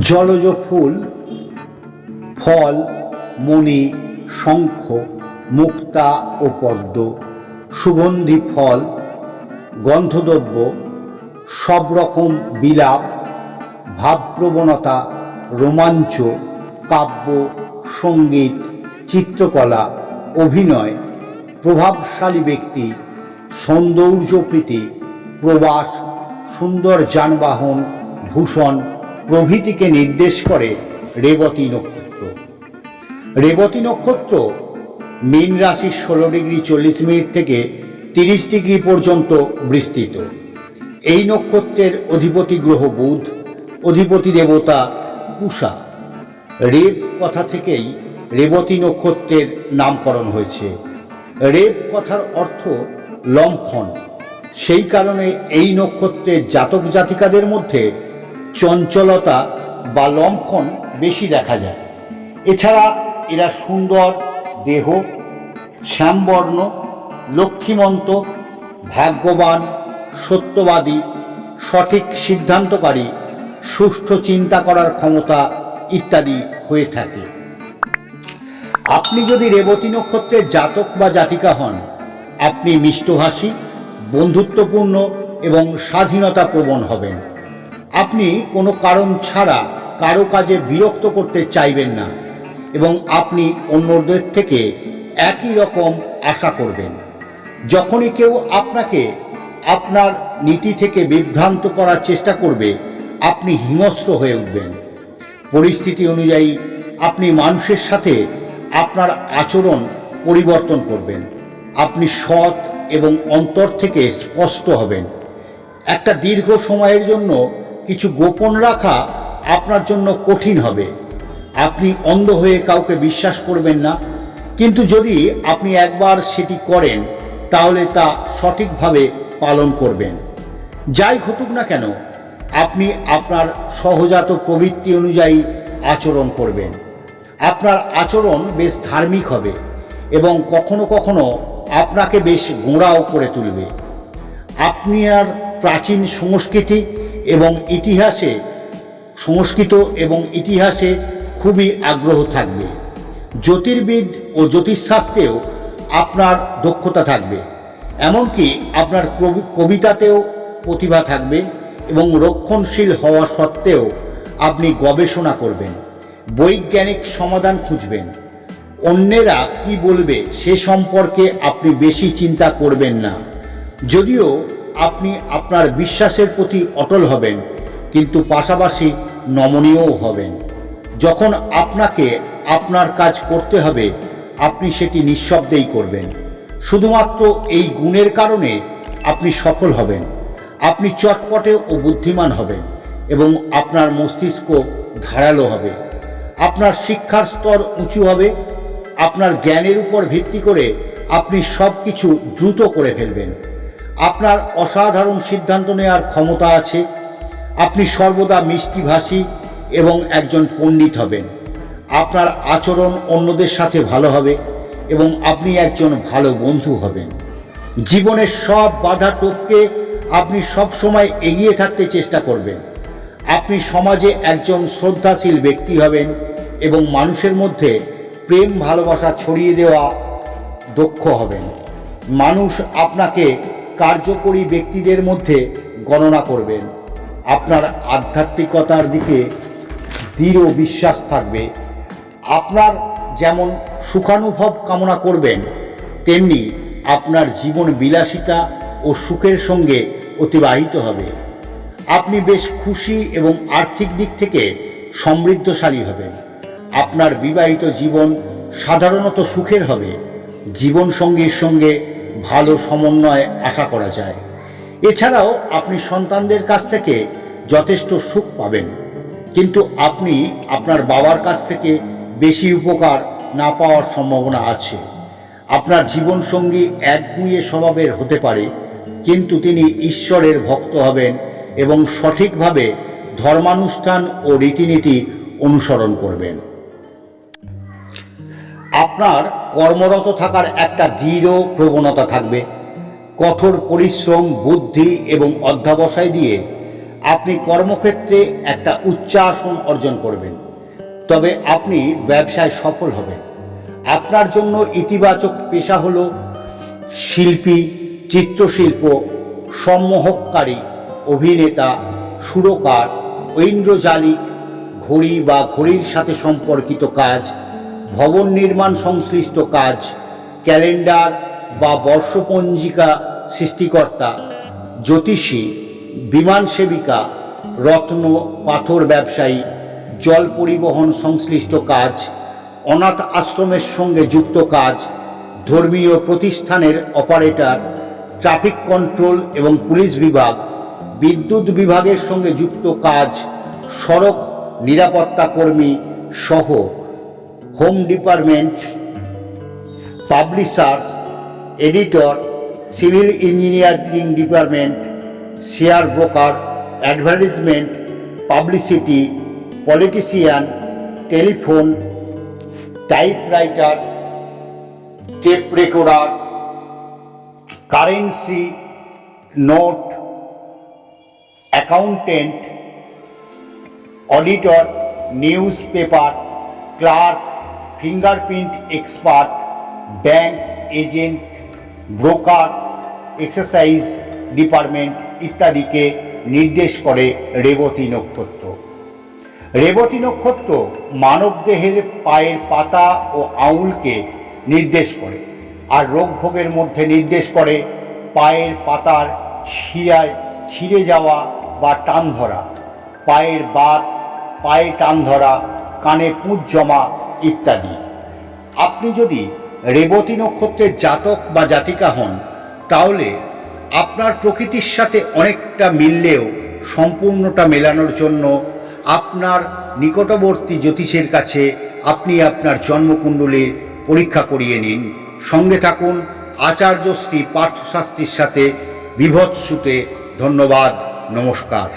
জলজ ফুল, ফল, মণি, শঙ্খ, মুক্তা ও পদ্ম, সুগন্ধি ফল, গন্ধদ্রব্য, সব রকম বিলাপ, ভাবপ্রবণতা, রোমাঞ্চ, কাব্য, সঙ্গীত, চিত্রকলা, অভিনয়, প্রভাবশালী ব্যক্তি, সৌন্দর্যপ্রীতি, প্রবাস, সুন্দর যানবাহন, ভূষণ প্রভৃতিকে নির্দেশ করে রেবতী নক্ষত্র। রেবতী নক্ষত্র মীন রাশির 16°40' থেকে 30° পর্যন্ত বিস্তৃত। এই নক্ষত্রের অধিপতি গ্রহ বুধ, অধিপতি দেবতা পূষা। রেব কথা থেকেই রেবতী নক্ষত্রের নামকরণ হয়েছে। রেব কথার অর্থ লম্ফন। সেই কারণে এই নক্ষত্রের জাতক জাতিকাদের মধ্যে চঞ্চলতা বা লম্ফন বেশি দেখা যায়। এছাড়া এরা সুন্দর দেহ, শ্যামবর্ণ, লক্ষ্মীমন্ত, ভাগ্যবান, সত্যবাদী, সঠিক সিদ্ধান্তকারী, সুষ্ঠু চিন্তা করার ক্ষমতা ইত্যাদি হয়ে থাকে। আপনি যদি রেবতী নক্ষত্রের জাতক বা জাতিকা হন, আপনি মিষ্টভাষী, বন্ধুত্বপূর্ণ এবং স্বাধীনতা প্রবণ হবেন। আপনি কোনো কারণ ছাড়া কারো কাজে বিরক্ত করতে চাইবেন না এবং আপনি অন্যদের থেকে একই রকম আশা করবেন। যখনই কেউ আপনাকে আপনার নীতি থেকে বিভ্রান্ত করার চেষ্টা করবে, আপনি হিংস্র হয়ে উঠবেন। পরিস্থিতি অনুযায়ী আপনি মানুষের সাথে আপনার আচরণ পরিবর্তন করবেন। আপনি সৎ এবং অন্তর থেকে স্পষ্ট হবেন। একটা দীর্ঘ সময়ের জন্য কিছু গোপন রাখা আপনার জন্য কঠিন হবে। আপনি অন্ধ হয়ে কাউকে বিশ্বাস করবেন না, কিন্তু যদি আপনি একবার সেটি করেন তাহলে তা সঠিকভাবে পালন করবেন। যাই ঘটুক না কেন, আপনি আপনার সহজাত প্রবৃত্তি অনুযায়ী আচরণ করবেন। আপনার আচরণ বেশ ধার্মিক হবে এবং কখনো কখনো আপনাকে বেশ গোঁড়াও করে তুলবে। আপনার প্রাচীন সংস্কৃত এবং ইতিহাসে খুবই আগ্রহ থাকবে। জ্যোতির্বিদ ও জ্যোতিষশাস্ত্রেও আপনার দক্ষতা থাকবে। এমনকি আপনার কবিতাতেও প্রতিভা থাকবে এবং রক্ষণশীল হওয়া সত্ত্বেও আপনি গবেষণা করবেন, বৈজ্ঞানিক সমাধান খুঁজবেন। অন্যেরা কি বলবে সে সম্পর্কে আপনি বেশি চিন্তা করবেন না। যদিও আপনি আপনার বিশ্বাসের প্রতি অটল হবেন, কিন্তু পাশাপাশি নমনীয়ও হবেন। যখন আপনাকে আপনার কাজ করতে হবে, আপনি সেটি নিঃশব্দেই করবেন। শুধুমাত্র এই গুণের কারণে আপনি সফল হবেন। আপনি চটপটে ও বুদ্ধিমান হবেন এবং আপনার মস্তিষ্ক ধারালো হবে। আপনার শিক্ষার স্তর উঁচু হবে। আপনার জ্ঞানের উপর ভিত্তি করে আপনি সব কিছু দ্রুত করে ফেলবেন। আপনার অসাধারণ সিদ্ধান্ত নেওয়ার ক্ষমতা আছে। আপনি সর্বদা মিষ্টিভাষী এবং একজন পণ্ডিত হবেন। আপনার আচরণ অন্যদের সাথে ভালো হবে এবং আপনি একজন ভালো বন্ধু হবেন। জীবনের সব বাধা টপকে আপনি সব সময় এগিয়ে থাকতে চেষ্টা করবেন। আপনি সমাজে একজন শ্রদ্ধাশীল ব্যক্তি হবেন এবং মানুষের মধ্যে প্রেম ভালোবাসা ছড়িয়ে দেওয়া দক্ষ হবেন। মানুষ আপনাকে কার্যকরী ব্যক্তিদের মধ্যে গণনা করবেন। আপনার আধ্যাত্মিকতার দিকে দৃঢ় বিশ্বাস থাকবে। আপনার যেমন সুখানুভব কামনা করবেন, তেমনি আপনার জীবন বিলাসিতা ও সুখের সঙ্গে অতিবাহিত হবে। আপনি বেশ খুশি এবং আর্থিক দিক থেকে সমৃদ্ধশালী হবেন। আপনার বিবাহিত জীবন সাধারণত সুখের হবে। জীবনসঙ্গীর সঙ্গে ভালো সমন্বয় আশা করা যায়। এছাড়াও আপনি সন্তানদের কাছ থেকে যথেষ্ট সুখ পাবেন, কিন্তু আপনি আপনার বাবার কাছ থেকে বেশি উপকার না পাওয়ার সম্ভাবনা আছে। আপনার জীবনসঙ্গী একগুঁয়ে স্বভাবের হতে পারে, কিন্তু তিনি ঈশ্বরের ভক্ত হবেন এবং সঠিকভাবে ধর্মানুষ্ঠান ও রীতিনীতি অনুসরণ করবেন। আপনার কর্মরত থাকার একটা দৃঢ় প্রবণতা থাকবে। কঠোর পরিশ্রম, বুদ্ধি এবং অধ্যবসায় দিয়ে আপনি কর্মক্ষেত্রে একটা উচ্চাসন অর্জন করবেন, তবে আপনি ব্যবসায় সফল হবেন। আপনার জন্য ইতিবাচক পেশা হলো শিল্পী, চিত্রশিল্প, সম্মোহককারী, অভিনেতা, সুরকার, ঐন্দ্রজালিক, ঘড়ি বা ঘড়ির সাথে সম্পর্কিত কাজ, ভবন নির্মাণ সংশ্লিষ্ট কাজ, ক্যালেন্ডার বা বর্ষপঞ্জিকা সৃষ্টিকর্তা, জ্যোতিষী, বিমান সেবিকা, রত্ন পাথর ব্যবসায়ী, জল পরিবহন সংশ্লিষ্ট কাজ, অনাথ আশ্রমের সঙ্গে যুক্ত কাজ, ধর্মীয় প্রতিষ্ঠানের অপারেটর, ট্রাফিক কন্ট্রোল এবং পুলিশ বিভাগ, বিদ্যুৎ বিভাগের সঙ্গে যুক্ত কাজ, সড়ক নিরাপত্তা কর্মী সহ home department, publishers, editor, civil engineering department, share broker, advertisement, publicity, politician, telephone, typewriter, tape recorder, currency note, accountant, auditor, news paper clerk, fingerprint expert, bank agent, broker, exercise department ইত্যাদিকে নির্দেশ করে রেবতী নক্ষত্র। রেবতী নক্ষত্র মানবদেহের পায়ের পাতা ও আঙুলকে নির্দেশ করে, আর রোগভোগের মধ্যে নির্দেশ করে পায়ের পাতার শিরায় ছিঁড়ে যাওয়া বা টান ধরা, পায়ের বাত, পায়ে টান ধরা, কানে পুঁজ জমা ইত্যাদি। আপনি যদি রেবতী নক্ষত্রের জাতক বা জাতিকা হন, তাহলে আপনার প্রকৃতির সাথে অনেকটা মিললেও সম্পূর্ণটা মেলানোর জন্য আপনার নিকটবর্তী জ্যোতিষের কাছে আপনি আপনার জন্মকুণ্ডলীর পরীক্ষা করিয়ে নিন। সঙ্গে থাকুন আচার্য শ্রী পার্থ শাস্ত্রীর সাথে বিভৎসুতে। ধন্যবাদ, নমস্কার।